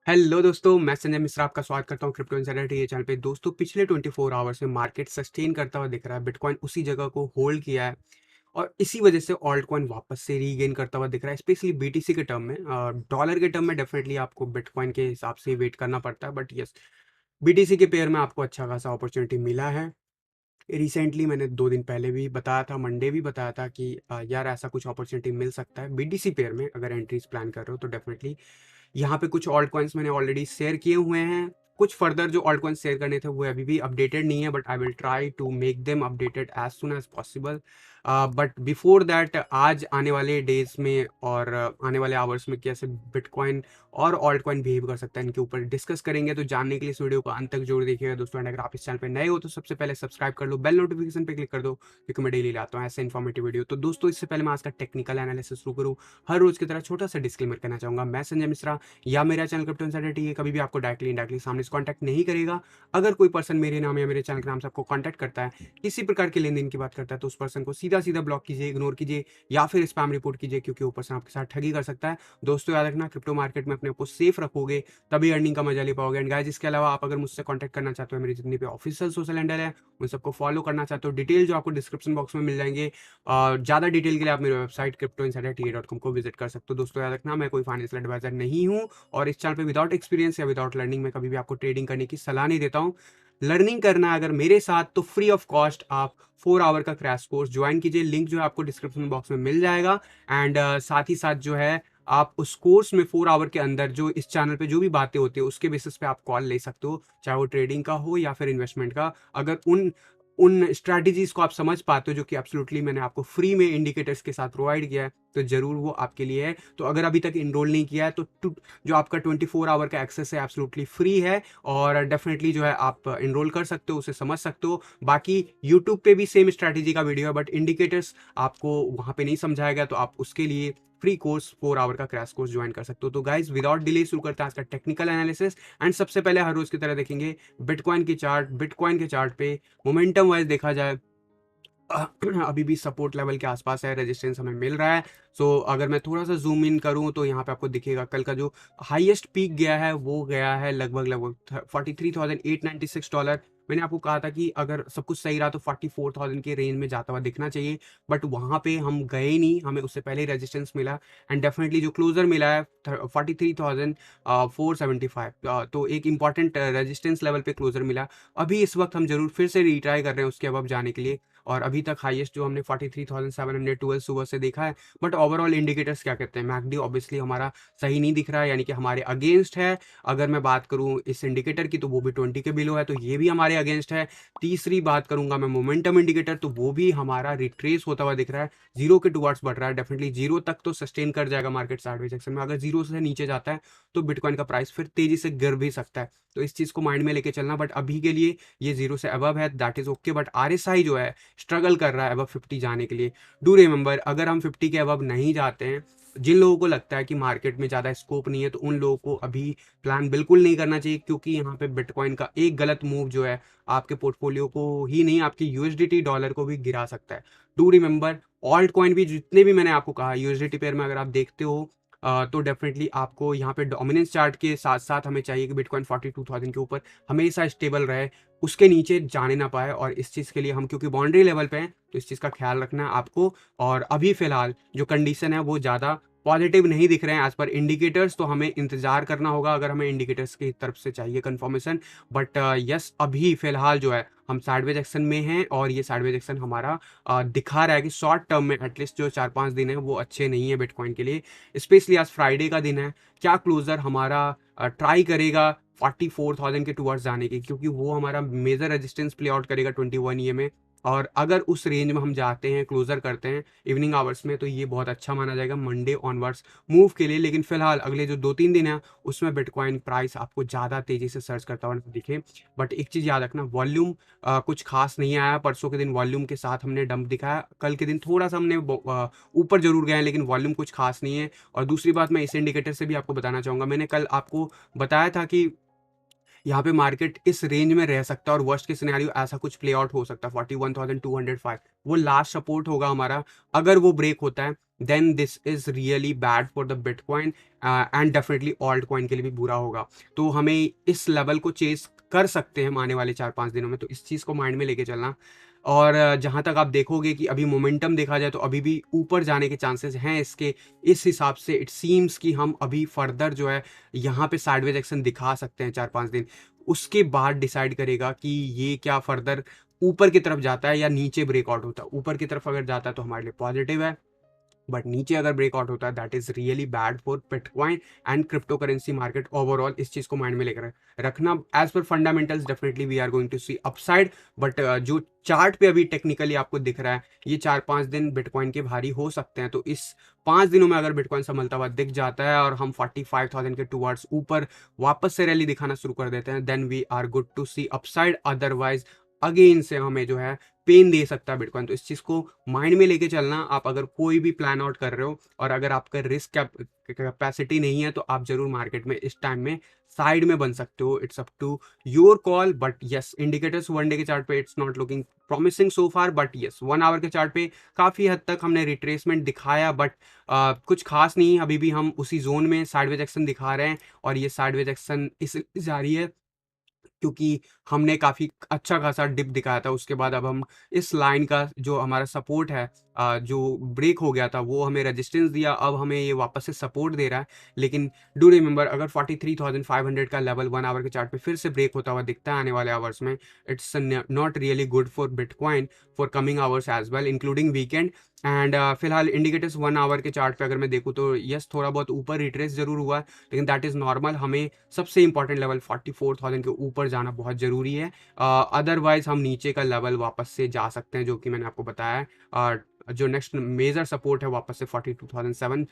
Hello दोस्तों, मैं संजय मिश्रा आपका स्वागत करता हूँ क्रिप्टो इनसाइडर टी चैनल पे। दोस्तों, पिछले 24 आवर्स में मार्केट सस्टेन करता हुआ दिख रहा है। बिटकॉइन उसी जगह को होल्ड किया है और इसी वजह से ऑल्ट कॉइन वापस से रीगेन करता हुआ दिख रहा है, स्पेशली बीटीसी के टर्म में। डॉलर के टर्म में डेफिनेटली आपको बिटकॉइन के हिसाब से वेट करना पड़ता है, बट यस, बीटीसी के पेयर में आपको अच्छा खासा अपॉर्चुनिटी मिला है। रिसेंटली मैंने 2 दिन पहले भी बताया था, मंडे भी बताया था कि यार ऐसा कुछ अपॉर्चुनिटी मिल सकता है बीटीसी पेयर में। अगर एंट्रीज प्लान कर रहे हो तो डेफिनेटली यहाँ पे कुछ ऑल्ट कॉइन्स मैंने ऑलरेडी शेयर किए हुए हैं। कुछ फर्दर जो ऑल्ट कॉइन्स शेयर करने थे वो अभी भी अपडेटेड नहीं है, but I will try to make them updated as soon as possible. But before that, आज आने वाले डेज में और आने वाले आवर्स में कैसे बिटकॉइन और ऑल्ट कॉइन बिहेव कर सकता है, इनके ऊपर डिस्कस करेंगे। तो जानने के लिए इस वीडियो को अंत तक जरूर देखिएगा दोस्तों। एंड अगर आप इस चैनल पे नए हो तो सबसे पहले सब्सक्राइब कर लो, बेल नोटिफिकेशन पे क्लिक कर दो, क्योंकि मैं डेली लाता हूँ ऐसे इन्फॉर्मेटिव वीडियो। तो दोस्तों, इससे पहले मैं आज का टेक्निकल एनालिसिस शुरू करूँ, हर रोज की तरह छोटा सा डिस्क्लेमर करना चाहूंगा। मैं संजय मिश्रा या मेरा चैनल क्रिप्टो इनसाइडर टी है कभी भी आपको डायरेक्टली इनडायरेक्टली सामने से कॉन्टैक्ट नहीं करेगा। अगर कोई पर्सन मेरे नाम या मेरे चैनल के नाम से आपको कॉन्टैक्ट करता है, किसी प्रकार के लेन देन की बात करता है, तो उस पर्सन को सीधा सीधा ब्लॉक कीजिए, इग्नोर कीजिए या फिर स्पैम रिपोर्ट कीजिए, क्योंकि वो पर्सन आपके साथ ठगी कर सकता है। दोस्तों, याद रखना, क्रिप्टो मार्केट में अपने आप को सेफ रखोगे तभी अर्निंग का मजा ले पाओगे। एंड गाइस, इसके अलावा आप अगर मुझसे कॉन्टैक्ट करना चाहते हो, मेरे जितने भी ऑफिशियल सोशल हैंडल है उन सबको फॉलो करना चाहते हो, डिटेल जो आपको डिस्क्रिप्शन बॉक्स में मिल जाएंगे। ज़्यादा डिटेल के लिए आप मेरे वेबसाइट cryptoinsider.ta.com को विजिट कर सकते हो। दोस्तों, याद रखना, मैं कोई फाइनेंशियल एडवाइजर नहीं हूँ और इस चैनल पे विदाउट एक्सपीरियंस या विदाउट लर्निंग में कभी भी आपको ट्रेडिंग करने की सलाह नहीं देता हूँ। लर्निंग करना है अगर मेरे साथ, तो फ्री ऑफ कॉस्ट आप 4 आवर का क्रैश कोर्स ज्वाइन कीजिए। लिंक जो है आपको डिस्क्रिप्शन बॉक्स में मिल जाएगा। एंड साथ ही साथ जो है, आप उस कोर्स में 4 आवर के अंदर जो इस चैनल पे जो भी बातें होती है उसके बेसिस पे आप कॉल ले सकते हो, चाहे वो ट्रेडिंग का हो या फिर इन्वेस्टमेंट का। अगर उन उन स्ट्रैटेजीज को आप समझ पाते हो जो कि एब्सोल्युटली मैंने आपको फ्री में इंडिकेटर्स के साथ प्रोवाइड किया है, तो जरूर वो आपके लिए है। तो अगर अभी तक इनरोल नहीं किया है तो जो आपका 24 आवर का एक्सेस है एब्सोल्युटली फ्री है, और डेफिनेटली जो है आप इनरोल कर सकते हो, उसे समझ सकते हो। बाकी यूट्यूब पे भी सेम स्ट्रैटेजी का वीडियो है, बट इंडिकेटर्स आपको वहां पे नहीं समझाया गया, तो आप उसके लिए फ्री कोर्स 4 आवर का क्रैश कोर्स ज्वाइन कर सकते हो। तो गाइज, विदाउट डिले शुरू करते हैं आज का टेक्निकल एनालिसिस। एंड सबसे पहले हर रोज की तरह देखेंगे बिटकॉइन के चार्ट पे। मोमेंटम वाइज देखा जाए, अभी भी सपोर्ट लेवल के आसपास है, रेजिस्टेंस हमें मिल रहा है। सो अगर मैं थोड़ा सा जूम इन करूं तो यहाँ पे आपको दिखेगा कल का जो हाईएस्ट पीक गया है वो गया है लगभग लगभग $43,896। मैंने आपको कहा था कि अगर सब कुछ सही रहा तो 44,000 के रेंज में जाता हुआ दिखना चाहिए, बट वहां पे हम गए ही नहीं, हमें उससे पहले रेजिस्टेंस मिला। एंड डेफिनेटली जो क्लोजर मिला है 43,475, तो एक इंपॉर्टेंट रेजिस्टेंस लेवल पे क्लोजर मिला। अभी इस वक्त हम जरूर फिर से रिट्राई कर रहे हैं उसके अब जाने के लिए, और अभी तक हाईएस्ट जो हमने 43,712 सुबह से देखा है। बट ओवरऑल इंडिकेटर्स क्या कहते हैं, मैकडी ऑब्वियसली हमारा सही नहीं दिख रहा है, यानी कि हमारे अगेंस्ट है। अगर मैं बात करूं इस इंडिकेटर की तो वो भी 20 के बिलो है, तो ये भी हमारे अगेंस्ट है। तीसरी बात करूंगा मैं मोमेंटम इंडिकेटर, तो वो भी हमारा रिट्रेस होता हुआ दिख रहा है, जीरो के टुवर्ड्स बढ़ रहा है। डेफिनेटली जीरो तक तो सस्टेन कर जाएगा मार्केट साइडवेज सेक्शन में, अगर जीरो से नीचे जाता है तो बिटकॉइन का प्राइस फिर तेजी से गिर भी सकता है। तो इस चीज को माइंड में लेके चलना। बट अभी के लिए ये जीरो से अबव है, that is okay. But RSI जो है स्ट्रगल कर रहा है अबव 50 जाने के लिए। डू रिमेंबर, अगर हम 50 के अबव नहीं जाते हैं, जिन लोगों को लगता है कि मार्केट में ज़्यादा स्कोप नहीं है, तो उन लोगों को अभी प्लान बिल्कुल नहीं करना चाहिए, क्योंकि यहाँ पे बिटकॉइन का एक गलत मूव जो है आपके पोर्टफोलियो को ही नहीं, आपकी यूएसडीटी डॉलर को भी गिरा सकता है। डू रिमेंबर, ऑल्ट कॉइन भी जितने भी मैंने आपको कहा यूएसडीटी पेयर में अगर आप देखते हो, तो डेफिनेटली आपको यहाँ पे डोमिनेंस चार्ट के साथ साथ हमें चाहिए कि बिटकॉइन 42,000 के ऊपर हमेशा स्टेबल रहे, उसके नीचे जाने ना पाए। और इस चीज़ के लिए हम क्योंकि बाउंड्री लेवल पे हैं, तो इस चीज़ का ख्याल रखना है आपको। और अभी फिलहाल जो कंडीशन है वो ज़्यादा पॉजिटिव नहीं दिख रहे हैं एज पर इंडिकेटर्स, तो हमें इंतजार करना होगा अगर हमें इंडिकेटर्स की तरफ से चाहिए कंफर्मेशन। बट यस, अभी फिलहाल जो है हम साइडवेज एक्शन में हैं, और ये साइडवेज एक्शन हमारा दिखा रहा है कि शॉर्ट टर्म में एटलीस्ट जो 4-5 दिन है वो अच्छे नहीं है बिटकॉइन के लिए। स्पेशली आज फ्राइडे का दिन है, क्या क्लोजर हमारा ट्राई करेगा 44,000 के टुवर्ड्स जाने की, क्योंकि वो हमारा मेजर रेजिस्टेंस प्ले आउट करेगा 21 में। और अगर उस रेंज में हम जाते हैं, क्लोजर करते हैं इवनिंग आवर्स में, तो ये बहुत अच्छा माना जाएगा मंडे ऑनवर्ड्स मूव के लिए। लेकिन फिलहाल अगले जो 2-3 दिन है उसमें बिटकॉइन प्राइस आपको ज़्यादा तेजी से सर्च करता हुआ दिखे। बट एक चीज़ याद रखना, वॉल्यूम कुछ खास नहीं आया। परसों के दिन वॉल्यूम के साथ हमने डंप दिखाया, कल के दिन थोड़ा सा हमने ऊपर जरूर गए हैं, लेकिन वॉल्यूम कुछ खास नहीं है। और दूसरी बात मैं इस इंडिकेटर से भी आपको बताना चाहूँगा, मैंने कल आपको बताया था कि यहाँ पे मार्केट इस रेंज में रह सकता है और वर्स्ट के सिनेरियो ऐसा कुछ प्ले आउट हो सकता है 41,205, वो लास्ट सपोर्ट होगा हमारा। अगर वो ब्रेक होता है then this is really bad for the bitcoin and definitely altcoin के लिए भी बुरा होगा। तो हमें इस लेवल को चेस कर सकते हैं आने वाले 4-5 दिनों में, तो इस चीज़ को माइंड में लेके चलना। और जहाँ तक आप देखोगे कि अभी मोमेंटम देखा जाए तो अभी भी ऊपर जाने के चांसेस हैं इसके। इस हिसाब से इट सीम्स कि हम अभी फर्दर जो है यहाँ पे साइडवेज एक्शन दिखा सकते हैं 4-5 दिन। उसके बाद डिसाइड करेगा कि ये क्या फर्दर ऊपर की तरफ जाता है या नीचे ब्रेकआउट होता है। ऊपर की तरफ अगर जाता है तो हमारे लिए पॉजिटिव है, बट नीचे अगर ब्रेकआउट होता है that is really bad for bitcoin and cryptocurrency market overall. इस चीज को माइंड में लेकर रखना। As per fundamentals definitely we are going to see upside, but जो चार्ट पे अभी टेक्निकली आपको दिख रहा है ये 4-5 दिन बिटकॉइन के भारी हो सकते हैं। तो इस 5 दिनों में अगर बिटकॉइन संभलता हुआ दिख जाता है और हम 45,000 के टूवर्ड्स ऊपर वापस से रैली दिखाना शुरू कर देते हैं then we are good to see upside. Otherwise again से हमें जो है पेन दे सकता है बिटकॉइन। तो इस चीज को माइंड में लेके चलना। आप अगर कोई भी प्लान आउट कर रहे हो और अगर आपका रिस्क कैपेसिटी नहीं है तो आप जरूर मार्केट में इस टाइम में साइड में बन सकते हो। It's up to your call, but yes indicators 1 day के चार्ट पे it's not looking promising so far, but yes 1 hour के चार्ट पे काफी हद तक हमने रिट्रेसमेंट दिखाया, बट कुछ खास नहीं। अभी भी हम उसी जोन में साइडवेज एक्शन दिखा रहे हैं और ये साइडवेज एक्शन इस जारी है क्योंकि हमने काफ़ी अच्छा खासा डिप दिखाया था। उसके बाद अब हम इस लाइन का जो हमारा सपोर्ट है, जो ब्रेक हो गया था वो हमें रेजिस्टेंस दिया, अब हमें ये वापस से सपोर्ट दे रहा है। लेकिन डू रिमेंबर अगर 43,500 का लेवल 1 आवर के चार्ट पे फिर से ब्रेक होता हुआ दिखता है आने वाले आवर्स में, it's not really good for bitcoin for coming hours as well including weekend. And फिलहाल इंडिकेटर्स 1 आवर के चार्ट पे अगर मैं देखूँ तो यस थोड़ा बहुत ऊपर रिट्रेस जरूर हुआ है, लेकिन दैट इज़ नॉर्मल। हमें सबसे इंपॉर्टेंट लेवल 44,000 के ऊपर जाना बहुत ज़रूरी है। अदरवाइज हम नीचे का लेवल वापस से जा सकते हैं जो कि मैंने आपको बताया है। जो नेक्स्ट मेजर सपोर्ट है वापस से 42,007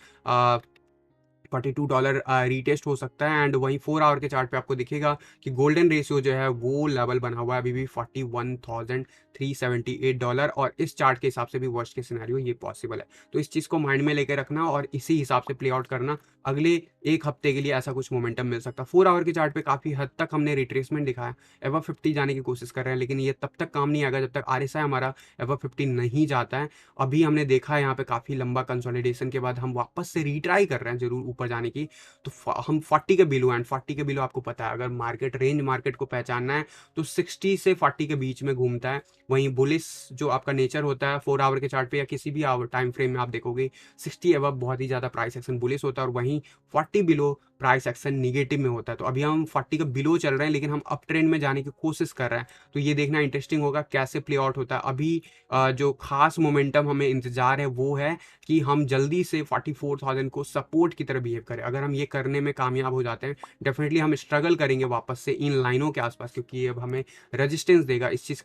$42 रीटेस्ट हो सकता है। एंड वहीं 4 आवर के चार्ट पे आपको दिखेगा कि गोल्डन रेशियो जो है वो लेवल बना हुआ है अभी भी $41,378, और इस चार्ट के हिसाब से भी वर्स्ट के सिनेरियो ये पॉसिबल है। तो इस चीज़ को माइंड में लेकर रखना और इसी हिसाब से प्ले आउट करना। अगले एक हफ्ते के लिए ऐसा कुछ मोमेंटम मिल सकता है। 4 आवर के चार्ट पे काफ़ी हद तक हमने रिट्रेसमेंट दिखाया, एवर 50 जाने की कोशिश कर रहे हैं, लेकिन ये तब तक काम नहीं आएगा जब तक RSI हमारा एवर 50 नहीं जाता है। अभी हमने देखा है यहाँ पे काफ़ी लंबा कंसोलिडेशन के बाद हम वापस से रीट्राई कर रहे हैं जरूर ऊपर जाने की। तो हम 40 के बिलो, एंड 40 के बिलो आपको पता है अगर मार्केट रेंज मार्केट को पहचानना है तो 60 से 40 के बीच में घूमता है। वहीं बुलिस जो आपका नेचर होता है 4 आवर के चार्ट पे या किसी भी आवर टाइम फ्रेम में आप देखोगे 60 एवब बहुत ही ज़्यादा प्राइस एक्शन बुलिस होता है, और वहीं 40 बिलो प्राइस एक्शन निगेटिव में होता है। तो अभी हम 40 के बिलो चल रहे हैं लेकिन हम अप ट्रेंड में जाने की कोशिश कर रहे हैं। तो ये देखना इंटरेस्टिंग होगा कैसे प्ले आउट होता है। अभी जो खास मोमेंटम हमें इंतजार है वो है कि हम जल्दी से 44,000 को सपोर्ट की तरह बिहेव करें। अगर हम ये करने में कामयाब हो जाते हैं डेफिनेटली हम स्ट्रगल करेंगे वापस से इन लाइनों के आसपास, क्योंकि ये अब हमें रेजिस्टेंस देगा। इस चीज़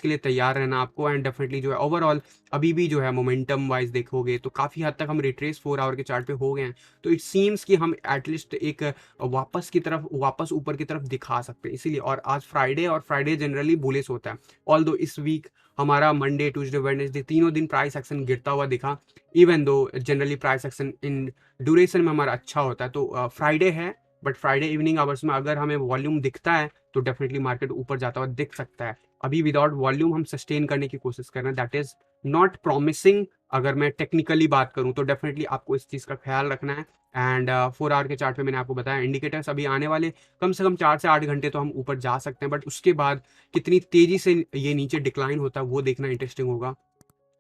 के लिए तैयार रहना आपको। एंड डेफिनेटली जो है ओवरऑल अभी भी जो है मोमेंटम वाइज देखोगे तो काफ़ी हद तक हम रिट्रेस 4 आवर के चार्ट पे हो गए हैं। तो इट सीम्स कि हम एटलीस्ट एक वापस की तरफ वापस ऊपर की तरफ दिखा सकते हैं। इसीलिए और आज फ्राइडे, और फ्राइडे जनरली बुलिश होता है। ऑल्दो इस वीक हमारा मंडे ट्यूसडे वेडनेसडे तीनों दिन प्राइस एक्शन गिरता हुआ दिखा, even though generally price action in duration में हमारा अच्छा होता है। तो फ्राइडे है, बट फ्राइडे इवनिंग आवर्स में अगर हमें वॉल्यूम दिखता है तो डेफिनेटली मार्केट ऊपर जाता हुआ दिख सकता है। अभी विदाउट वॉल्यूम हम सस्टेन करने की कोशिश कर रहे हैं, दैट इज नॉट प्रॉमिसिंग। अगर मैं टेक्निकली बात करूं तो डेफिनेटली आपको इस चीज़ का ख्याल रखना है। एंड 4 आवर के चार्ट पे मैंने आपको बताया इंडिकेटर्स अभी आने वाले कम से कम 4 से 8 घंटे तो हम ऊपर जा सकते हैं, बट उसके बाद कितनी तेजी से ये नीचे डिक्लाइन होता है वो देखना इंटरेस्टिंग होगा।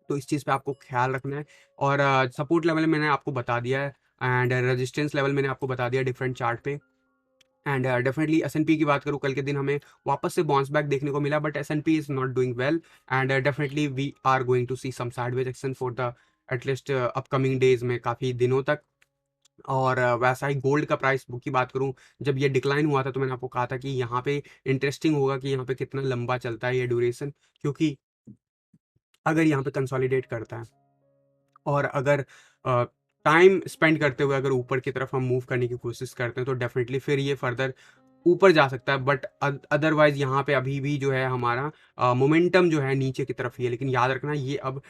तो इस चीज़ पे आपको ख्याल रखना है। और सपोर्ट लेवल मैंने आपको बता दिया है एंड रेजिस्टेंस लेवल मैंने आपको बता दिया डिफरेंट चार्ट पे। एंड डेफिनेटली S&P की बात करूँ कल के दिन हमें वापस से बाउंस बैक देखने को मिला, but S&P is not doing well. And definitely we are going to see some sideways action for the at least upcoming days में काफ़ी दिनों तक। और वैसा ही गोल्ड का प्राइस की बात करूं, जब ये डिक्लाइन हुआ था तो मैंने आपको कहा था कि यहाँ पे इंटरेस्टिंग होगा कि यहाँ पे कितना लंबा चलता है ये ड्यूरेशन, क्योंकि अगर यहाँ पे कंसोलिडेट करता है और अगर टाइम स्पेंड करते हुए अगर ऊपर की तरफ हम मूव करने की कोशिश करते हैं तो डेफिनेटली फिर ये फर्दर ऊपर जा सकता है, बट अदरवाइज यहाँ पे अभी भी जो है हमारा मोमेंटम जो है नीचे की तरफ ही है। लेकिन याद रखना ये अब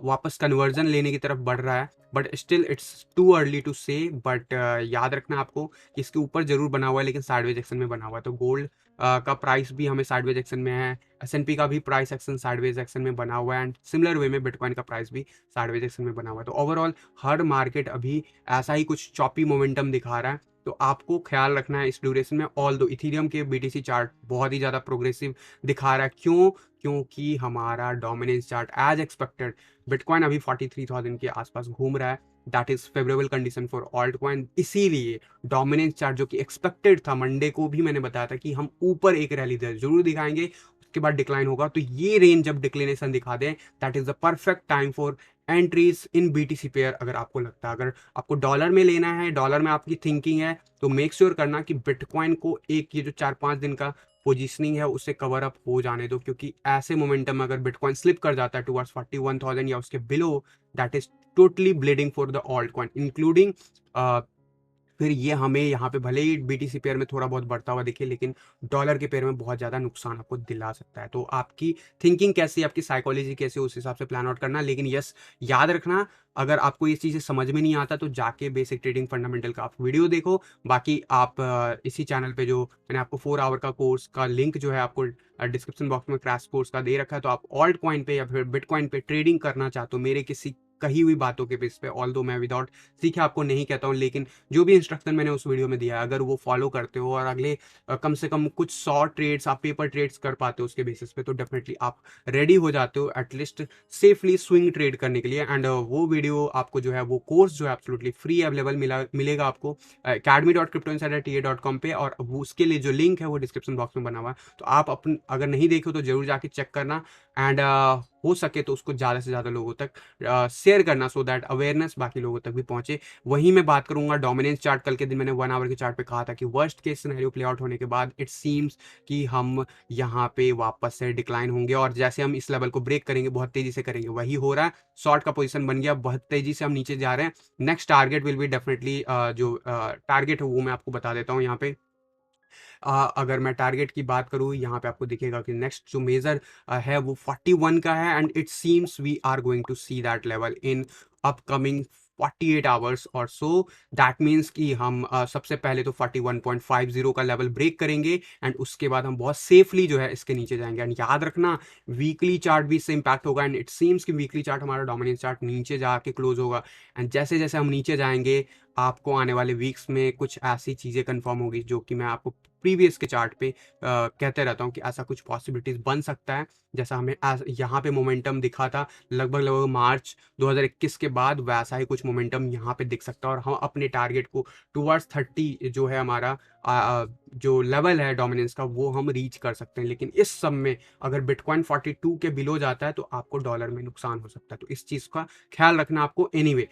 वापस कन्वर्जन लेने की तरफ बढ़ रहा है, but still it's too early to say. But याद रखना आपको कि इसके ऊपर जरूर बना हुआ है, लेकिन साइडवेज एक्शन में बना हुआ है। तो गोल्ड का प्राइस भी हमें साइडवेज एक्शन में है, S&P का भी प्राइस एक्शन साइडवेज एक्शन में बना हुआ है, एंड सिमिलर वे में बिटकॉइन का प्राइस भी साइडवेज एक्शन में बना हुआ है। तो ओवरऑल हर मार्केट अभी ऐसा ही कुछ चॉपी मोमेंटम दिखा रहा है। तो आपको ख्याल रखना है इस ड्यूरेशन में। ऑल दो इथीरियम के BTC चार्ट बहुत ही ज़्यादा प्रोग्रेसिव दिखा रहा है। क्यों? क्योंकि हमारा dominance chart as expected, bitcoin अभी 43,000 के आसपास घूम रहा है। That is favourable condition for alt coin. इसीलिए डोमिनेंस चार्ट जो कि एक्सपेक्टेड था, मंडे को भी मैंने बताया था कि हम ऊपर एक रैली जरूर दिखाएंगे, उसके बाद डिक्लाइन होगा। तो ये रेंज जब डिक्लेनेशन दिखा दें, that is the perfect time for entries in BTC pair. अगर आपको लगता है, अगर आपको डॉलर में लेना है, डॉलर में आपकी थिंकिंग है, तो मेक श्योर करना कि बिटकॉइन को एक ये जो 4-5 दिन का पोजीशनिंग है उससे कवर अप हो जाने दो। क्योंकि ऐसे मोमेंटम में अगर बिटकॉइन स्लिप कर जाता है टुवर्ड्स 41,000 या उसके below, that is totally bleeding for the alt coin including. फिर ये हमें यहाँ पे भले ही BTC पेयर में थोड़ा बहुत बढ़ता हुआ दिखे, लेकिन डॉलर के पेयर में बहुत ज़्यादा नुकसान आपको दिला सकता है। तो आपकी थिंकिंग कैसी, आपकी साइकोलॉजी कैसी, उस हिसाब से प्लान आउट करना। लेकिन यस, याद रखना, अगर आपको ये चीज़ें समझ में नहीं आता तो जाके बेसिक ट्रेडिंग फंडामेंटल का आप वीडियो देखो। बाकी आप इसी चैनल पे जो मैंने आपको 4 आवर का कोर्स का लिंक जो है आपको डिस्क्रिप्शन बॉक्स में क्रैश कोर्स का दे रखा है। तो आप ऑल्ट कॉइन पे या फिर बिटकॉइन पे ट्रेडिंग करना चाहते हो मेरे किसी कही हुई बातों के बेस पे, ऑल दो मैं विदाउट सीखे आपको नहीं कहता हूँ, लेकिन जो भी इंस्ट्रक्शन मैंने उस वीडियो में दिया है, अगर वो फॉलो करते हो और अगले कम से कम कुछ 100 ट्रेड्स आप पेपर ट्रेड्स कर पाते हो उसके बेसिस पे, तो डेफिनेटली आप रेडी हो जाते हो एटलीस्ट सेफली स्विंग ट्रेड करने के लिए। एंड वो वीडियो आपको जो है, वो कोर्स जो है एब्सोल्युटली फ्री अवेलेबल मिलेगा आपको academy.cryptoinsider.ta.com पे, और उसके लिए जो लिंक है वो डिस्क्रिप्शन बॉक्स में बना हुआ है। तो आप अपन अगर नहीं देखे तो जरूर जाके चेक करना, एंड हो सके तो उसको ज़्यादा से ज़्यादा लोगों तक शेयर करना, सो दैट अवेयरनेस बाकी लोगों तक भी पहुंचे। वहीं मैं बात करूंगा डोमिनेंस चार्ट। कल के दिन मैंने 1 आवर के चार्ट पे कहा था कि worst case scenario play out होने के बाद इट सीम्स कि हम यहाँ पे वापस से डिक्लाइन होंगे, और जैसे हम इस लेवल को ब्रेक करेंगे बहुत तेजी से करेंगे, वही हो रहा है। शॉर्ट का पोजीशन बन गया, बहुत तेजी से हम नीचे जा रहे हैं। Next target will be definitely, जो टारगेट है वो मैं आपको बता देता हूँ यहाँ पे। अगर मैं टारगेट की बात करूँ, यहाँ पे आपको दिखेगा कि नेक्स्ट जो मेजर है वो 41 का है, and it seems we are going to see that level in upcoming 48 hours or so. That means कि हम सबसे पहले तो 41.50 का लेवल ब्रेक करेंगे, एंड उसके बाद हम बहुत सेफली जो है इसके नीचे जाएंगे। एंड याद रखना, वीकली चार्ट भी इससे इम्पैक्ट होगा, एंड इट सीम्स कि वीकली चार्ट हमारा डोमिनेंस चार्ट नीचे जाके क्लोज होगा। एंड जैसे जैसे हम नीचे जाएंगे, आपको आने वाले वीक्स में कुछ ऐसी चीज़ें कंफर्म होगी जो कि मैं आपको प्रीवियस के चार्ट पे कहते रहता हूँ कि ऐसा कुछ पॉसिबिलिटीज बन सकता है। जैसा हमें यहाँ पे मोमेंटम दिखा था लगभग लगभग मार्च 2021 के बाद, वैसा ही कुछ मोमेंटम यहाँ पे दिख सकता है, और हम अपने टारगेट को टुवर्ड्स 30 जो है हमारा जो लेवल है डोमिनेंस का, वो हम रीच कर सकते हैं। लेकिन इस सब में अगर बिटकॉइन 42 के बिलो जाता है तो आपको डॉलर में नुकसान हो सकता है। तो इस चीज़ का ख्याल रखना आपको। एनीवे,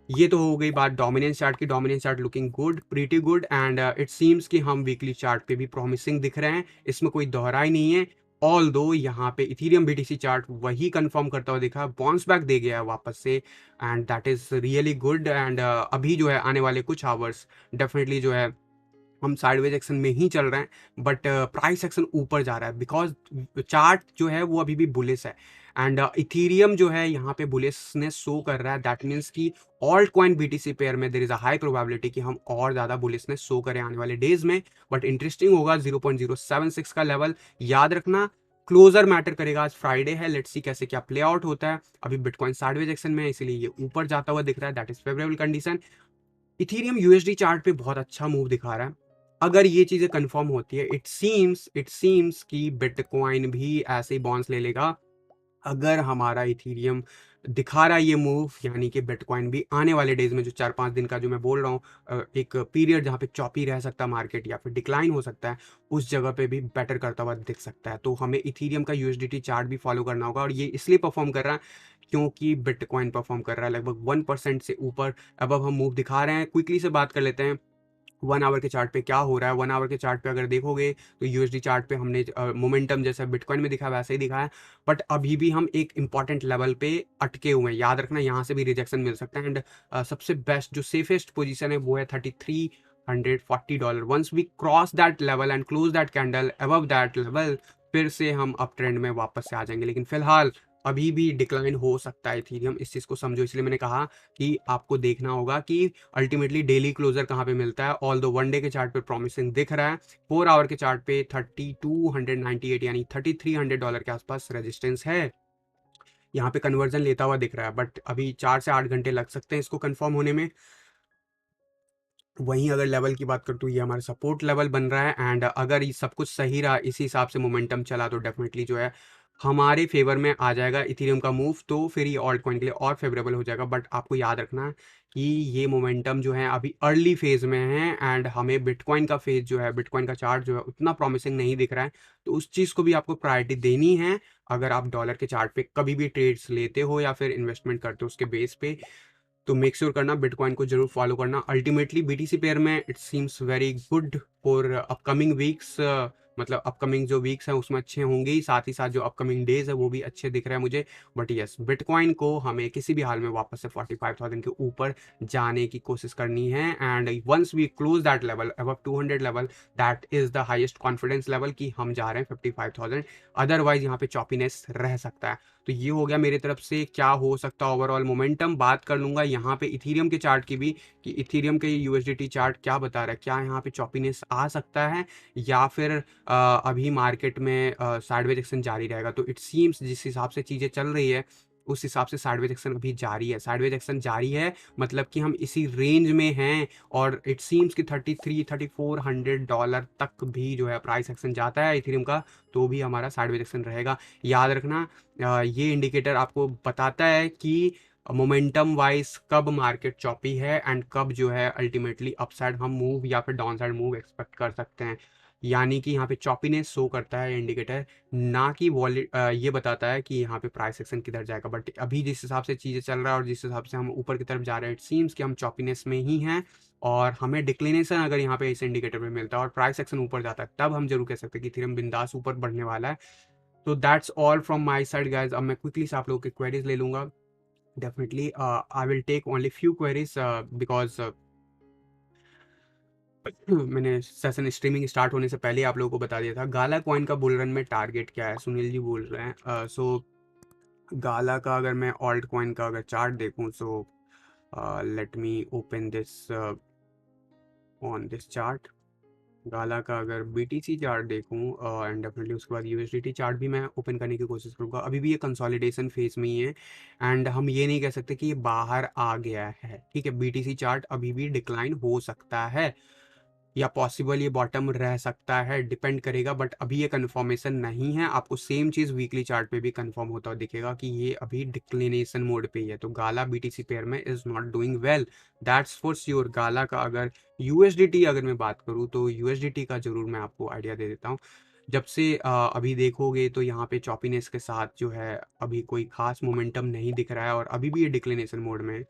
ये तो हो गई बात डोमिनेंस चार्ट की। Dominance chart looking good, pretty good, and it seems कि हम वीकली चार्ट पे भी प्रॉमिसिंग दिख रहे हैं, इसमें कोई दोहराई नहीं है। ऑल दो यहाँ पे इथीरियम BTC चार्ट वही कंफर्म करता हुआ दिखा, बाउंस बैक दे गया है वापस से, and that is really good. And अभी जो है आने वाले कुछ आवर्स डेफिनेटली जो है हम साइडवेज एक्शन में ही चल रहे हैं, बट प्राइस एक्शन ऊपर जा रहा है, बिकॉज चार्ट जो है वो अभी भी बुलिश है, एंड इथीरियम जो है यहाँ पे बुलिशनेस शो कर रहा है। दैट मीन्स कि ऑल्ट कॉइन BTC पेयर में there is a high probability कि हम और ज़्यादा बुलिशनेस शो करें आने वाले डेज में। बट इंटरेस्टिंग होगा 0.076 का लेवल, याद रखना क्लोजर मैटर करेगा। आज फ्राइडे है, लेट्स सी कैसे क्या प्ले आउट होता है। अभी बिटकॉइन साइडवेज एक्शन में है, इसीलिए ये ऊपर जाता हुआ दिख रहा है, that is favourable condition. Ethereum USD chart पे बहुत अच्छा मूव दिखा रहा है। अगर ये चीजें कंफर्म होती है, इट सीम्स कि बिटकॉइन भी ऐसे ही बॉन्स ले लेगा। अगर हमारा इथीरियम दिखा रहा है ये मूव, यानी कि बिटकॉइन भी आने वाले डेज में जो 4-5 दिन का जो मैं बोल रहा हूँ एक पीरियड जहाँ पे चॉपी रह सकता है मार्केट या फिर डिक्लाइन हो सकता है, उस जगह पे भी बेटर करता हुआ दिख सकता है। तो हमें इथीरियम का USDT चार्ट भी फॉलो करना होगा, और ये इसलिए परफॉर्म कर रहा है क्योंकि बिटकॉइन परफॉर्म कर रहा है लगभग 1% से ऊपर अब हम मूव दिखा रहे हैं। क्विकली से बात कर लेते हैं 1 आवर के चार्ट पे क्या हो रहा है। 1 आवर के चार्ट पे अगर देखोगे तो USD चार्ट पे हमने मोमेंटम जैसा बिटकॉइन में दिखा वैसे ही दिखा है, बट अभी भी हम एक इंपॉर्टेंट लेवल पे अटके हुए हैं। याद रखना यहाँ से भी रिजेक्शन मिल सकता है, एंड सबसे बेस्ट जो सेफेस्ट पोजीशन है वो है 33 $140। Once we cross that level and close that candle above that level, फिर से हम अप ट्रेंड में वापस से आ जाएंगे। लेकिन फिलहाल अभी भी डिक्लाइन हो सकता है इथेरियम, इस चीज़ को समझो। इसलिए मैंने कहा कि आपको देखना होगा कि अल्टीमेटली डेली क्लोजर कहाँ पे मिलता है। ऑल दो वन डे के चार्ट पे प्रॉमिसिंग दिख रहा है, 4 आवर के चार्ट पे 3298 यानी $3300 के आसपास रेजिस्टेंस है। यहाँ पे कन्वर्जन लेता हुआ दिख रहा है, बट अभी 4 से 8 घंटे लग सकते हैं इसको कंफर्म होने में। वहीं अगर लेवल की बात करूँ तो ये हमारा सपोर्ट लेवल बन रहा है, एंड अगर ये सब कुछ सही रहा, इसी हिसाब से मोमेंटम चला, तो डेफिनेटली जो है हमारे फेवर में आ जाएगा इथेरियम का मूव, तो फिर ये ऑल्ट कॉइन के लिए और फेवरेबल हो जाएगा। बट आपको याद रखना कि ये मोमेंटम जो है अभी अर्ली फेज में है, एंड हमें बिटकॉइन का फेज जो है, बिटकॉइन का चार्ट जो है उतना प्रॉमिसिंग नहीं दिख रहा है। तो उस चीज़ को भी आपको प्रायोरिटी देनी है अगर आप डॉलर के चार्ट पे कभी भी ट्रेड्स लेते हो या फिर इन्वेस्टमेंट करते हो उसके बेस पे। तो मेक श्योर करना बिटकॉइन को जरूर फॉलो करना। अल्टीमेटली बीटीसी पेयर में it seems very good for upcoming weeks, मतलब अपकमिंग जो वीक्स हैं उसमें अच्छे होंगे ही, साथ ही साथ जो अपकमिंग डेज है वो भी अच्छे दिख रहे हैं मुझे। बट यस, बिटकॉइन को हमें किसी भी हाल में वापस से 45,000 के ऊपर जाने की कोशिश करनी है, and once we close that level above 200 level, that is the highest confidence level कि हम जा रहे हैं 55,000। अदरवाइज यहाँ पे चॉपीनेस रह सकता है। तो ये हो गया मेरी तरफ से क्या हो सकता है ओवरऑल मोमेंटम। बात कर लूँगा यहाँ पे इथेरियम के चार्ट की भी, कि इथेरियम के यूएसडीटी चार्ट क्या बता रहा है, क्या यहाँ पे चॉपीनेस आ सकता है या फिर अभी मार्केट में साइडवेज एक्शन जारी रहेगा। तो इट सीम्स जिस हिसाब से चीज़ें चल रही है उस हिसाब से साइडवेज एक्शन अभी जारी है। साइडवेज एक्शन जारी है मतलब कि हम इसी रेंज में हैं, और इट सीम्स कि $33,400 तक भी जो है प्राइस एक्शन जाता है इथेरियम का, तो भी हमारा साइडवेज एक्शन रहेगा। याद रखना ये इंडिकेटर आपको बताता है कि मोमेंटम वाइज कब मार्केट चॉपी है एंड कब जो है अल्टीमेटली अपसाइड हम मूव या फिर डाउन साइड मूव एक्सपेक्ट कर सकते हैं। यानी कि यहाँ पे चॉपीनेस शो करता है इंडिकेटर, ना कि ये बताता है कि यहाँ पे प्राइस एक्शन किधर जाएगा। बट अभी जिस हिसाब से चीज़ें चल रहा है और जिस हिसाब से हम ऊपर की तरफ जा रहे हैं, इट सीम्स कि हम चॉपीनेस में ही हैं, और हमें डिक्लिनेशन अगर यहाँ पे इस इंडिकेटर में मिलता है और प्राइस एक्शन ऊपर जाता है, तब हम जरूर कह सकते हैं कि इथेरियम बिंदास ऊपर बढ़ने वाला है। तो that's all from my side guys. अब मैं क्विकली से आप लोगों के क्वेरीज ले लूँगा। Definitely I will take only few queries because मैंने सेशन स्ट्रीमिंग स्टार्ट होने से पहले आप लोगों को बता दिया था। गाला कॉइन का बुल रन में टारगेट क्या है, सुनील जी बोल रहे हैं। सो गाला का अगर मैं ऑल्ट कॉइन का अगर चार्ट देखूं, so let me open this on this chart. Gala का अगर बीटीसी चार्ट देखूं एंड डेफिनेटली उसके बाद यूएसडीटी चार्ट भी मैं ओपन करने की कोशिश करूंगा। अभी भी ये कंसोलिडेशन फेज में ही है, एंड हम ये नहीं कह सकते कि ये बाहर आ गया है। ठीक है, बीटीसी चार्ट अभी भी डिक्लाइन हो सकता है या पॉसिबल ये बॉटम रह सकता है, डिपेंड करेगा। बट अभी ये कंफर्मेशन नहीं है। आपको सेम चीज़ वीकली चार्ट पे भी कंफर्म होता हुआ दिखेगा कि ये अभी डिक्लिनेशन मोड पे ही है। तो गाला बीटीसी पेयर में is not doing well, that's for sure. Gala का अगर यूएसडीटी अगर मैं बात करूँ तो यूएसडीटी का जरूर मैं आपको आइडिया दे देता हूँ। जब से अभी देखोगे तो यहाँ पे चॉपीनेस के साथ जो है अभी कोई खास मोमेंटम नहीं दिख रहा है, और अभी भी ये डिक्लिनेशन मोड में है।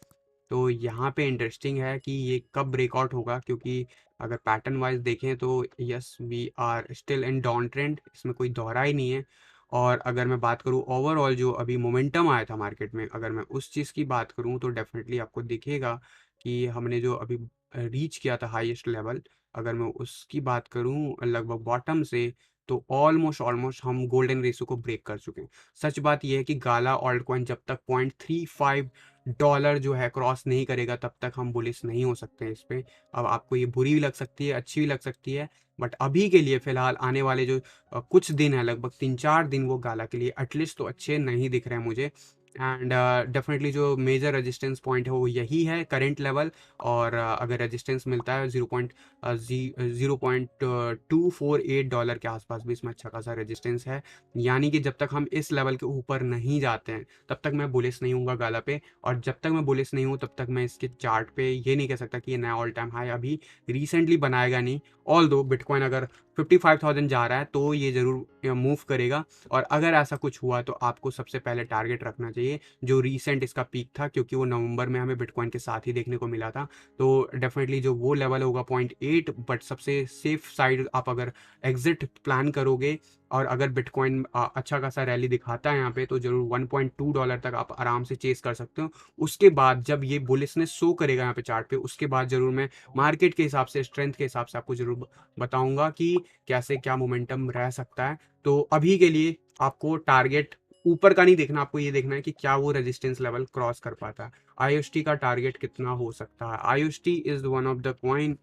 तो यहाँ पे इंटरेस्टिंग है कि ये कब ब्रेकआउट होगा, क्योंकि अगर पैटर्न वाइज देखें तो yes we are still in down trend, इसमें कोई दोहरा ही नहीं है। और अगर मैं बात करूँ ओवरऑल जो अभी मोमेंटम आया था मार्केट में, अगर मैं उस चीज़ की बात करूँ तो डेफिनेटली आपको दिखेगा कि हमने जो अभी रीच किया था हाईएस्ट लेवल, अगर मैं उसकी बात करूँ लगभग बॉटम से, तो ऑलमोस्ट ऑलमोस्ट हम गोल्डन रेशियो को ब्रेक कर चुके हैं। सच बात यह है कि गाला ऑल्ट कॉइन जब तक $0.35 जो है क्रॉस नहीं करेगा तब तक हम बुलिश नहीं हो सकते हैं इस पे। अब आपको ये बुरी भी लग सकती है, अच्छी भी लग सकती है, बट अभी के लिए फिलहाल आने वाले जो कुछ दिन है, लगभग 3-4 दिन, वो गाला के लिए एटलीस्ट तो अच्छे नहीं दिख रहे हैं मुझे। एंड डेफिनेटली जो मेजर रेजिस्टेंस पॉइंट है वो यही है करंट लेवल, और अगर रेजिस्टेंस मिलता है 0.248 के आसपास भी इसमें अच्छा खासा रेजिस्टेंस है। यानी कि जब तक हम इस लेवल के ऊपर नहीं जाते हैं तब तक मैं बुलिश नहीं हूँ गाला पे, और जब तक मैं बुलिश नहीं हूँ तब तक मैं इसके चार्ट पे ये नहीं कह सकता कि ये नया ऑल टाइम हाई अभी रिसेंटली बनाएगा नहीं। ऑल दो बिटकॉइन अगर 55,000 जा रहा है तो ये ज़रूर मूव करेगा। और अगर ऐसा कुछ हुआ तो आपको सबसे पहले टारगेट रखना चाहिए जो रीसेंट इसका पीक था, क्योंकि वो नवंबर में हमें बिटकॉइन के साथ ही देखने को मिला था। तो डेफिनेटली जो वो लेवल होगा 0.8, बट सबसे सेफ साइड आप अगर एग्जिट प्लान करोगे और अगर बिटकॉइन अच्छा खासा रैली दिखाता है यहाँ पे, तो जरूर $1.2 तक आप आराम से चेस कर सकते हो। उसके बाद जब ये बुलिशनेस शो करेगा यहाँ पे चार्ट पे, उसके बाद जरूर मैं मार्केट के हिसाब से, स्ट्रेंथ के हिसाब से आपको जरूर बताऊंगा कि कैसे क्या मोमेंटम रह सकता है। तो अभी के लिए आपको टारगेट ऊपर का नहीं देखना, आपको ये देखना है कि क्या वो रेजिस्टेंस लेवल क्रॉस कर पाता है। आईओएसटी का टारगेट कितना हो सकता है? IOST is one of the coin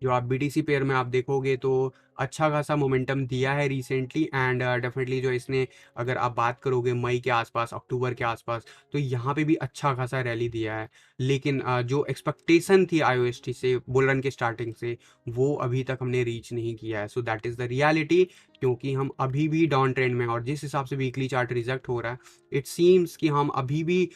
जो आप बीटीसी पेयर में आप देखोगे तो अच्छा खासा मोमेंटम दिया है रिसेंटली। एंड डेफिनेटली जो इसने, अगर आप बात करोगे मई के आसपास, अक्टूबर के आसपास, तो यहाँ पे भी अच्छा खासा रैली दिया है। लेकिन जो एक्सपेक्टेशन थी आईओएसटी से बुल रन के स्टार्टिंग से, वो अभी तक हमने रीच नहीं किया है। So that is the reality, क्योंकि हम अभी भी डाउन ट्रेंड में, और जिस हिसाब से वीकली चार्ट रिजेक्ट हो रहा है, इट सीम्स कि हम अभी भी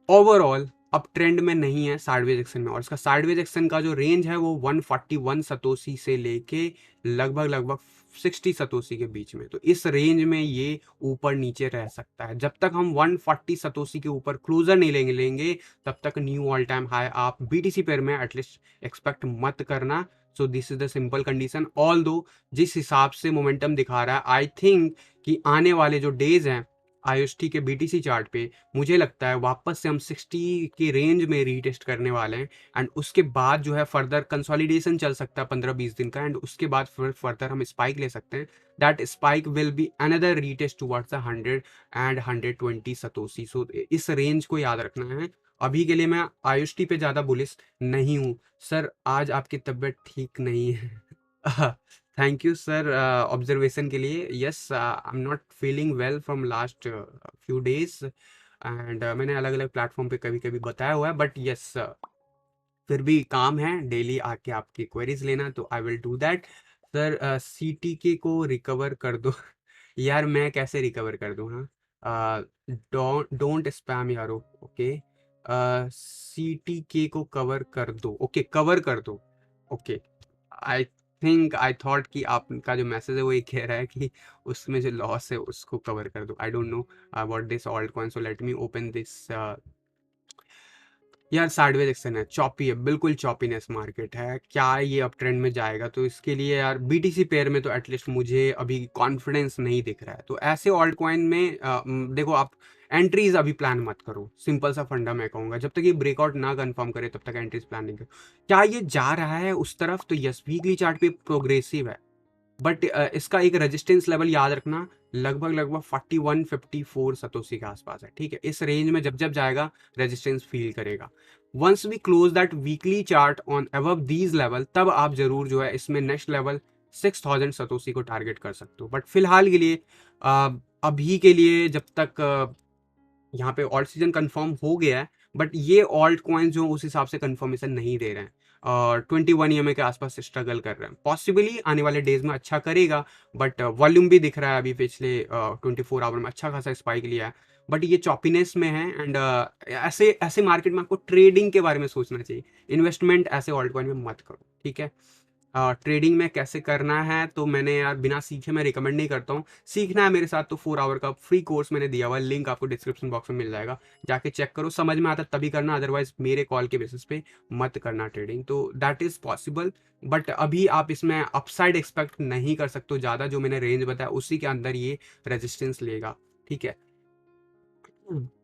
ओवरऑल अब ट्रेंड में नहीं है, साइडवेज एक्शन में। और इसका साइडवेज एक्शन का जो रेंज है वो 141 सतोशी से लेके लगभग लगभग 60 सतोशी के बीच में। तो इस रेंज में ये ऊपर नीचे रह सकता है। जब तक हम 140 सतोशी के ऊपर क्लोजर नहीं लेंगे तब तक न्यू ऑल टाइम हाई आप बीटीसी पेयर में एटलीस्ट एक्सपेक्ट मत करना। So this is the simple condition. All दो जिस हिसाब से मोमेंटम दिखा रहा है, आई थिंक कि आने वाले जो डेज हैं आईओएसटी के बीटीसी चार्ट पे, मुझे लगता है वापस से हम 60 की रेंज में रीटेस्ट करने वाले हैं। एंड उसके बाद जो है फर्दर कंसोलिडेशन चल सकता है 15-20 दिन का, एंड उसके बाद फिर फर्दर हम स्पाइक ले सकते हैं। That spike will be another retest towards the 100 and 120 Satoshi. So इस रेंज को याद रखना है। अभी के लिए मैं आईओएसटी पे ज़्यादा बुलिश नहीं हूँ। सर आज आपकी तबीयत ठीक नहीं है। थैंक यू सर ऑब्जर्वेशन के लिए। Yes, I am not feeling well from last few days, and मैंने अलग अलग प्लेटफॉर्म पे कभी कभी बताया हुआ है, बट यस फिर भी काम है, डेली आके आपकी क्वेरीज लेना, तो I will do that. Sir CTK को रिकवर कर दो। यार मैं कैसे रिकवर कर दूँ? हाँ, डोंट स्पैम यारो। ओके, सीटीके को कवर कर दो। ओके, कवर कर दो। Okay, I think, I thought कि आपका जो मैसेज है वो ये कह रहा है कि उसमें जो लॉस है उसको कवर कर दो। I don't know what this alt coin, so let me open this. यार साइडवेज एक्शन है, चॉपी है, बिल्कुल चॉपीनेस मार्केट है। क्या ये अप ट्रेंड में जाएगा? तो इसके लिए यार बीटीसी पेयर में तो एटलीस्ट मुझे अभी कॉन्फिडेंस नहीं दिख रहा है। तो ऐसे ऑल्ट कॉइन में देखो, आप एंट्रीज अभी प्लान मत करो। सिंपल सा फंडा मैं कहूंगा, जब तक ये ब्रेकआउट ना कंफर्म करे तब तक एंट्रीज प्लान नहीं करो। क्या ये जा रहा है उस तरफ? तो यस, वीकली चार्ट पे प्रोग्रेसिव है, बट इसका एक रेजिस्टेंस लेवल याद रखना, लगभग लगभग 41-54 सतोशी के आसपास है। ठीक है, इस रेंज में जब जब जाएगा रेजिस्टेंस फील करेगा। Once we close that weekly chart on above these level, तब आप जरूर जो है इसमें नेक्स्ट लेवल 6000 सतोशी को टारगेट कर सकते हो। बट फिलहाल के लिए अभी के लिए जब तक यहाँ पे ऑल्ट सीजन कंफर्म हो गया है, बट ये ऑल्ट कॉइन्स जो उस हिसाब से कंफर्मेशन नहीं दे रहे हैं, और 21 ईएमए के आसपास स्ट्रगल कर रहे हैं। पॉसिबली आने वाले डेज में अच्छा करेगा, बट वॉल्यूम भी दिख रहा है अभी पिछले 24 आवर में अच्छा खासा स्पाइक लिया है, बट ये चॉपीनेस में है। एंड ऐसे ऐसे मार्केट में आपको ट्रेडिंग के बारे में सोचना चाहिए, इन्वेस्टमेंट ऐसे ऑल्ट कॉइन में मत करो। ठीक है, ट्रेडिंग में कैसे करना है तो मैंने यार बिना सीखे मैं रिकमेंड नहीं करता हूँ। सीखना है मेरे साथ तो 4 आवर का फ्री कोर्स मैंने दिया हुआ है, लिंक आपको डिस्क्रिप्शन बॉक्स में मिल जाएगा, जाके चेक करो। समझ में आता तभी करना, अदरवाइज मेरे कॉल के बेसिस पे मत करना ट्रेडिंग। तो दैट इज़ पॉसिबल, बट अभी आप इसमें अपसाइड एक्सपेक्ट नहीं कर सकते हो ज़्यादा। जो मैंने रेंज बताया उसी के अंदर ये रेजिस्टेंस लेगा। ठीक है,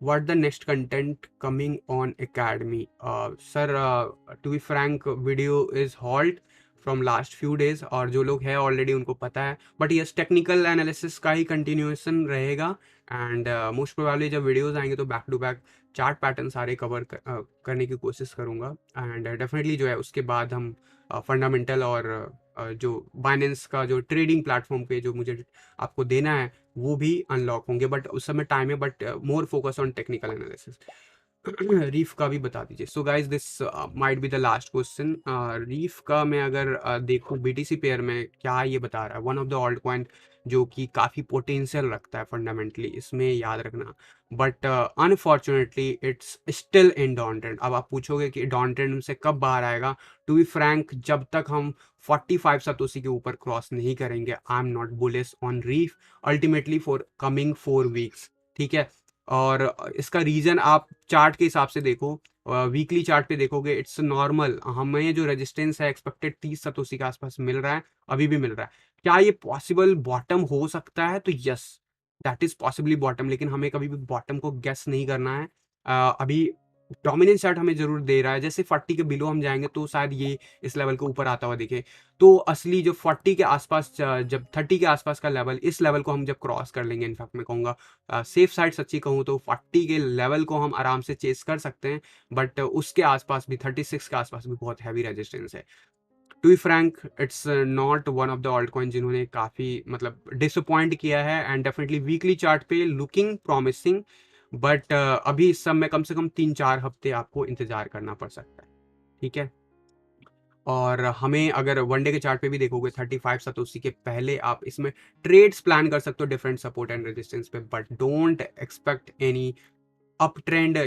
what the next content coming on academy? Sir, to be frank, video is halt from last few days, और जो लोग हैं ऑलरेडी उनको पता है, बट यस टेक्निकल एनालिसिस का ही कंटिन्यूएशन रहेगा। एंड मोस्ट प्रोबेबली जब वीडियोस आएंगे तो back to back chart pattern सारे कवर करने की कोशिश करूंगा। एंड डेफिनेटली जो है उसके बाद हम फंडामेंटल और जो बाइनेंस का जो ट्रेडिंग प्लेटफॉर्म पे जो मुझे आपको देना है वो भी अनलॉक होंगे, बट उस समय टाइम है, but more focus on technical analysis. Reef का भी बता दीजिए। So guys this might be the last question. Reef का मैं अगर देखूं बीटीसी पेयर में क्या ये बता रहा है, one of the alt coin जो कि काफ़ी पोटेंशियल रखता है फंडामेंटली, इसमें याद रखना। But unfortunately it's still in down trend. अब आप पूछोगे कि डाउन ट्रेंड से कब बाहर आएगा, टू बी फ्रैंक जब तक हम 45 सतोशी के ऊपर क्रॉस नहीं करेंगे, आई am not bullish on reef ultimately for coming 4 weeks. ठीक है। और इसका रीजन आप चार्ट के हिसाब से देखो, वीकली चार्ट पे देखोगे इट्स नॉर्मल। हमें जो रेजिस्टेंस है एक्सपेक्टेड 30 सतोशी के आसपास मिल रहा है, अभी भी मिल रहा है। क्या ये पॉसिबल बॉटम हो सकता है? तो yes, that is possibly bottom, लेकिन हमें कभी भी बॉटम को गेस नहीं करना है। अभी डोमिनेंस चार्ट हमें जरूर दे रहा है, जैसे 40 के बिलो हम जाएंगे तो शायद ये इस लेवल के ऊपर आता हुआ दिखे। तो असली जो 40 के आसपास, जब 30 के आसपास का लेवल, इस लेवल को हम जब क्रॉस कर लेंगे, इनफैक्ट मैं कहूँगा सेफ साइड सच्ची कहूँ तो 40 के लेवल को हम आराम से चेस कर सकते हैं। बट उसके आसपास भी 36 के आसपास भी बहुत हैवी रेजिस्टेंस है। To be frank it's not one of the alt coin जिन्होंने काफ़ी मतलब डिसअपॉइंट किया है, एंड डेफिनेटली वीकली चार्ट पे लुकिंग प्रॉमिसिंग। बट अभी इस सब में कम से कम 3-4 हफ्ते आपको इंतजार करना पड़ सकता है। ठीक है। और हमें अगर वनडे के चार्ट पे भी देखोगे 35 सतोशी के पहले आप इसमें ट्रेड्स प्लान कर सकते हो डिफरेंट सपोर्ट एंड रेजिस्टेंस पे, but don't expect any up trend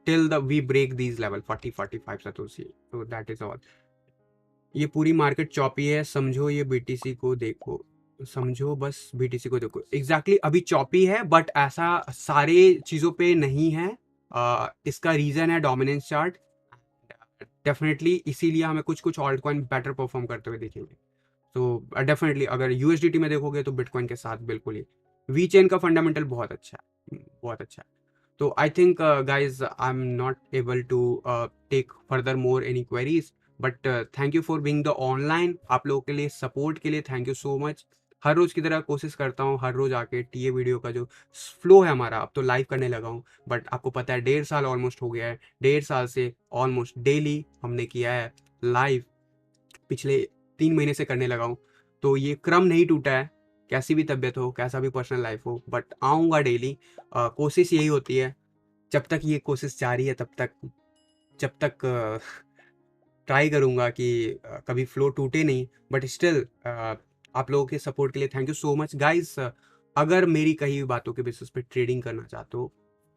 till the we break these level 40-45 satoshi. तो दैट इज ऑल। ये पूरी मार्केट चॉपी है, समझो ये बीटीसी को देखो, समझो बस बीटीसी को देखो। एग्जैक्टली अभी चॉपी है, बट ऐसा सारे चीज़ों पे नहीं है। इसका रीज़न है डोमिनेंस चार्ट। डेफिनेटली इसीलिए हमें कुछ कुछ ऑल्ट कॉइन बेटर परफॉर्म करते हुए दिखेंगे। तो डेफिनेटली अगर यूएसडीटी में देखोगे तो बिटकॉइन के साथ बिल्कुल ही वी चेन का फंडामेंटल बहुत अच्छा है, बहुत अच्छा है। तो I think guys I am not able to take further more any queries, but thank you for being the online. आप लोगों के लिए सपोर्ट के लिए थैंक यू सो मच। हर रोज़ की तरह कोशिश करता हूँ हर रोज़ आके टीए वीडियो का जो फ्लो है हमारा, अब तो लाइव करने लगा हूँ। बट आपको पता है 1.5 साल ऑलमोस्ट हो गया है, 1.5 साल से ऑलमोस्ट डेली हमने किया है लाइव, पिछले 3 महीने से करने लगा हूँ। तो ये क्रम नहीं टूटा है, कैसी भी तबीयत हो, कैसा भी पर्सनल लाइफ हो, बट आऊँगा डेली। कोशिश यही होती है, जब तक ये कोशिश जारी है तब तक, जब तक ट्राई करूँगा कि कभी फ्लो टूटे नहीं। बट स्टिल आप लोगों के सपोर्ट के लिए thank you so much guys. अगर मेरी कही हुई बातों के बेसिस पे ट्रेडिंग करना चाहते हो,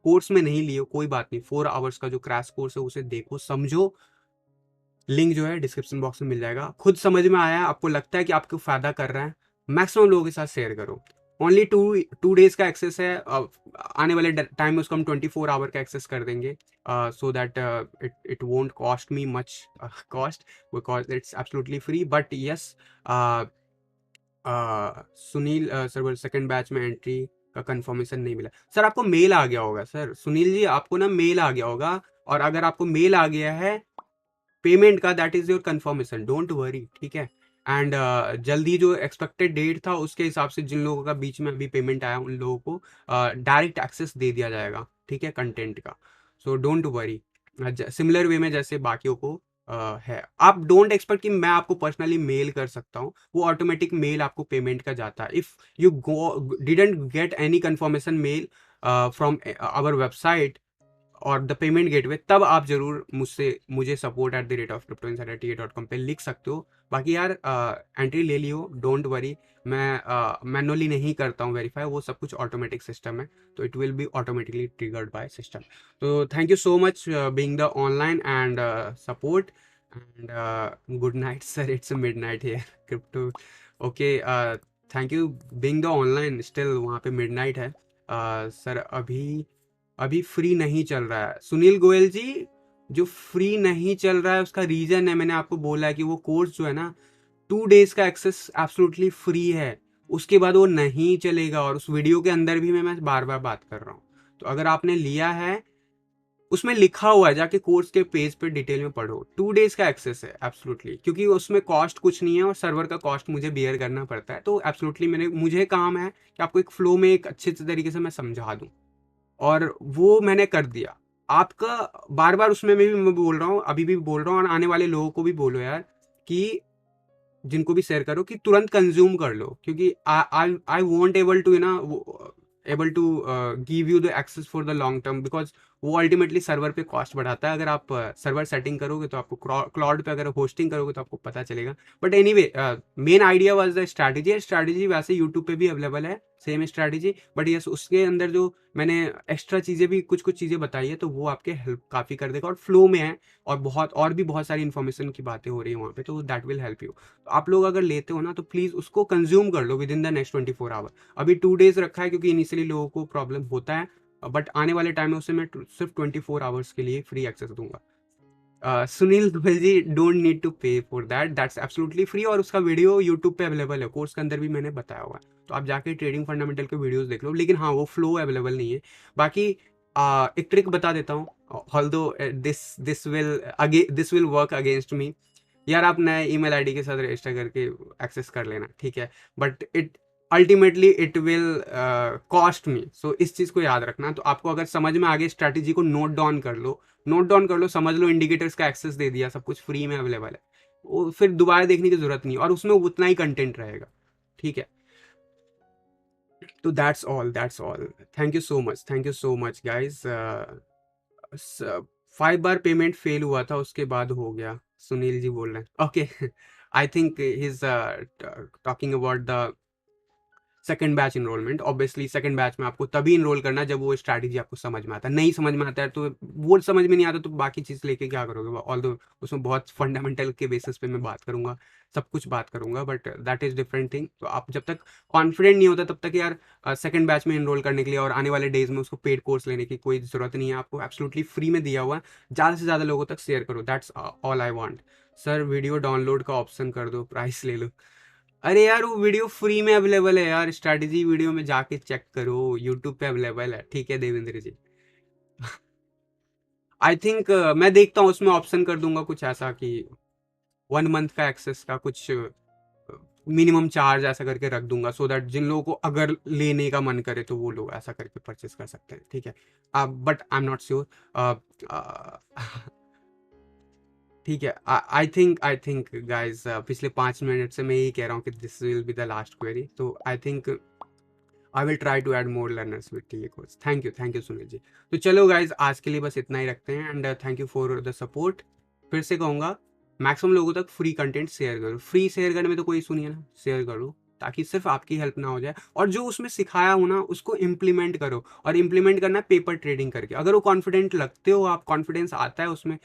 कोर्स में नहीं लियो कोई बात नहीं, 4 आवर्स का जो क्रैश कोर्स है उसे देखो समझो, लिंक जो है डिस्क्रिप्शन बॉक्स में मिल जाएगा। खुद समझ में आया, आपको लगता है कि आपको फायदा कर रहा है, मैक्सिमम लोगों के साथ शेयर करो। ओनली टू डेज का एक्सेस है, आने वाले टाइम में उसको हम 24 आवर का एक्सेस कर देंगे, so that it won't cost me much cost, because it's absolutely free. But yes, Sunil sir second batch में एंट्री का कंफर्मेशन नहीं मिला। सर आपको मेल आ गया होगा, सर सुनील जी आपको ना मेल आ गया होगा, और अगर आपको मेल आ गया है पेमेंट का, that is your confirmation, don't worry. ठीक है। एंड जल्दी जो एक्सपेक्टेड डेट था उसके हिसाब से जिन लोगों का बीच में अभी पेमेंट आया उन लोगों को डायरेक्ट एक्सेस दे दिया जाएगा, ठीक है, कंटेंट का। So don't worry, similar way में जैसे बाकियों को है। आप डोंट एक्सपेक्ट कि मैं आपको पर्सनली मेल कर सकता हूँ, वो ऑटोमेटिक मेल आपको पेमेंट का जाता है। If you go didn't get any confirmation mail from our website or the payment gateway, तब आप जरूर मुझे support@cryptoinsiderta.com पे लिख सकते हो। बाकी यार एंट्री ले लियो, डोंट वरी। मैं मैनुअली नहीं करता हूँ वेरीफाई, वो सब कुछ ऑटोमेटिक सिस्टम है, तो it will be automatically triggered by system. तो thank you so much being the online and support, and good night sir, it's midnight here crypto. Okay, thank you being the online, still वहाँ पे midnight है। Sir अभी free नहीं चल रहा है सुनील गोयल जी, जो फ्री नहीं चल रहा है उसका रीजन है, मैंने आपको बोला है कि वो कोर्स जो है ना 2 डेज का एक्सेस एब्सोल्युटली फ्री है, उसके बाद वो नहीं चलेगा। और उस वीडियो के अंदर भी मैं बार बार बात कर रहा हूँ। तो अगर आपने लिया है, उसमें लिखा हुआ है, जाके कोर्स के पेज पे डिटेल में पढ़ो, 2 डेज का एक्सेस है एब्सोल्युटली, क्योंकि उसमें कॉस्ट कुछ नहीं है और सर्वर का कॉस्ट मुझे बियर करना पड़ता है। तो एब्सोल्युटली मुझे काम है कि आपको एक फ्लो में एक अच्छे तरीके से मैं समझा दूँ, और वो मैंने कर दिया। आपका बार बार उसमें मैं बोल रहा हूँ, अभी भी बोल रहा हूँ, और आने वाले लोगों को भी बोलो यार, कि जिनको भी शेयर करो कि तुरंत कंज्यूम कर लो, क्योंकि I won't able to give you the access for the long term, because वो अल्टीमेटली सर्वर पे कॉस्ट बढ़ाता है। अगर आप सर्वर सेटिंग करोगे तो आपको क्लाउड पे अगर होस्टिंग करोगे तो आपको पता चलेगा। But anyway, main idea was the strategy. Strategy वैसे यूट्यूब पे भी अवेलेबल है, सेम स्ट्रैटेजी, बट यस उसके अंदर जो मैंने एक्स्ट्रा चीज़ें भी कुछ कुछ चीज़ें बताई है तो वो आपके हेल्प काफ़ी कर देगा और फ्लो में है, और भी बहुत सारी इन्फॉर्मेशन की बातें हो रही है वहाँ पे, तो दैट विल हेल्प यू। तो आप लोग अगर लेते हो ना तो प्लीज़ उसको कंज्यूम कर लो within the next 24 hour. अभी 2 डेज रखा है क्योंकि इनिशियली लोगों को प्रॉब्लम होता है, बट आने वाले टाइम में उसे मैं सिर्फ 24 आवर्स के लिए फ्री एक्सेस दूंगा। Sunil Dubey ji, don't need to पे for that, that's absolutely free, और उसका वीडियो यूट्यूब पे अवेलेबल है, कोर्स के अंदर भी मैंने बताया हुआ है, तो आप जाके ट्रेडिंग फंडामेंटल के वीडियोस देख लो। लेकिन हाँ, वो फ्लो अवेलेबल नहीं है। बाकी एक ट्रिक बता देता हूँ, although this will work against me. यार आप नए ईमेल आईडी के साथ रजिस्टर करके एक्सेस कर लेना, ठीक है, but it ultimately it will cost me. So इस चीज़ को याद रखना। तो आपको अगर समझ में आ गई स्ट्रैटेजी को नोट डाउन कर लो, नोट डाउन कर लो, समझ लो, इंडिकेटर्स का एक्सेस दे दिया, सब कुछ फ्री में अवेलेबल है, वो फिर दोबारा देखने की जरूरत नहीं, और उसमें उतना ही कंटेंट रहेगा, ठीक है। तो that's all, thank you so much guys. 5 bar payment fail हुआ था, उसके बाद हो गया, सुनील जी बोल रहे हैं, okay. I think he is talking about the second batch enrolment. Obviously second batch में आपको तभी इनरोल करना है जब वो स्ट्रैटेजी आपको समझ में आता है। नहीं समझ में आता है तो वो समझ में नहीं आता तो बाकी चीज़ लेके क्या करोगे। ऑल्दो उसमें बहुत फंडामेंटल के बेसिस पे मैं बात करूंगा, सब कुछ बात करूंगा, but that is different thing. तो आप जब तक कॉन्फिडेंट नहीं होता तब तक यार सेकंड बैच में इनरोल करने के लिए और आने वाले डेज में उसको पेड कोर्स लेने की कोई ज़रूरत नहीं है। आपको एब्सोल्युटली फ्री में दिया हुआ है, ज़्यादा से ज़्यादा लोगों तक शेयर करो, that's all I want. Sir video download का ऑप्शन कर दो, प्राइस ले लो। अरे यार वो वीडियो फ्री में अवेलेबल है यार, स्ट्रैटेजी वीडियो में जाके चेक करो, यूट्यूब पे अवेलेबल है, ठीक है देवेंद्र जी। आई थिंक मैं देखता हूँ उसमें ऑप्शन कर दूंगा कुछ ऐसा कि 1 मंथ का एक्सेस का कुछ मिनिमम चार्ज ऐसा करके रख दूंगा, सो दैट जिन लोगों को अगर लेने का मन करे तो वो लोग ऐसा करके परचेस कर सकते हैं, ठीक है। But I am not sure. ठीक है, आई थिंक गाइज, पिछले 5 मिनट से मैं यही कह रहा हूँ कि this will be the last query, तो I think I will try to add more learners with the course. Thank you Sunil ji. तो चलो गाइज, आज के लिए बस इतना ही रखते हैं, and thank you for the support. फिर से कहूँगा, मैक्सिमम लोगों तक फ्री कंटेंट शेयर करो। फ्री शेयर करने में तो कोई इशू नहीं है ना, शेयर करो, ताकि सिर्फ आपकी हेल्प ना हो जाए, और जो उसमें सिखाया हो ना उसको इम्प्लीमेंट करो। और इम्प्लीमेंट करना है पेपर ट्रेडिंग करके। अगर वो कॉन्फिडेंट लगते हो, आप कॉन्फिडेंस आता है उसमें,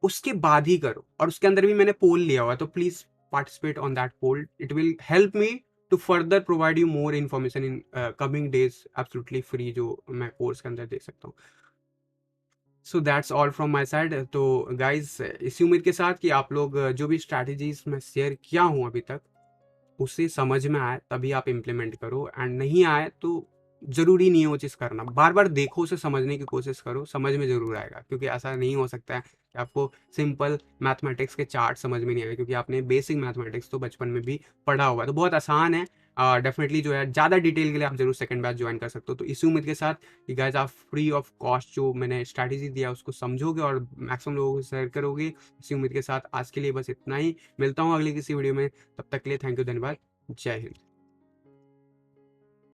उसके बाद ही करो। और उसके अंदर भी मैंने पोल लिया हुआ है, तो please participate on that poll, it will help me to further provide you more information in coming days, absolutely free, जो मैं कोर्स के अंदर दे सकता हूँ। So that's all from my side. तो गाइज, इसी उम्मीद के साथ कि आप लोग जो भी स्ट्रैटेजीज मैं शेयर किया हूँ अभी तक, उसे समझ में आए तभी आप इम्प्लीमेंट करो, एंड नहीं आए तो ज़रूरी नहीं है वो चीज़ करना। बार बार देखो, उसे समझने की कोशिश करो, समझ में ज़रूर आएगा, क्योंकि ऐसा नहीं हो सकता है कि आपको सिंपल मैथमेटिक्स के चार्ट समझ में नहीं आए, क्योंकि आपने बेसिक मैथमेटिक्स तो बचपन में भी पढ़ा हुआ है, तो बहुत आसान है। डेफिनेटली जो है, ज़्यादा डिटेल के लिए आप जरूर सेकंड बैच ज्वाइन कर सकते हो। तो इसी उम्मीद के साथ कि गाइज आप फ्री ऑफ कॉस्ट जो मैंने स्ट्रैटेजी दिया उसको समझोगे और मैक्सिमम लोगों को शेयर करोगे। इसी उम्मीद के साथ आज के लिए बस इतना ही। मिलता हूँ अगली किसी वीडियो में, तब तक के लिए थैंक यू, धन्यवाद, जय हिंद।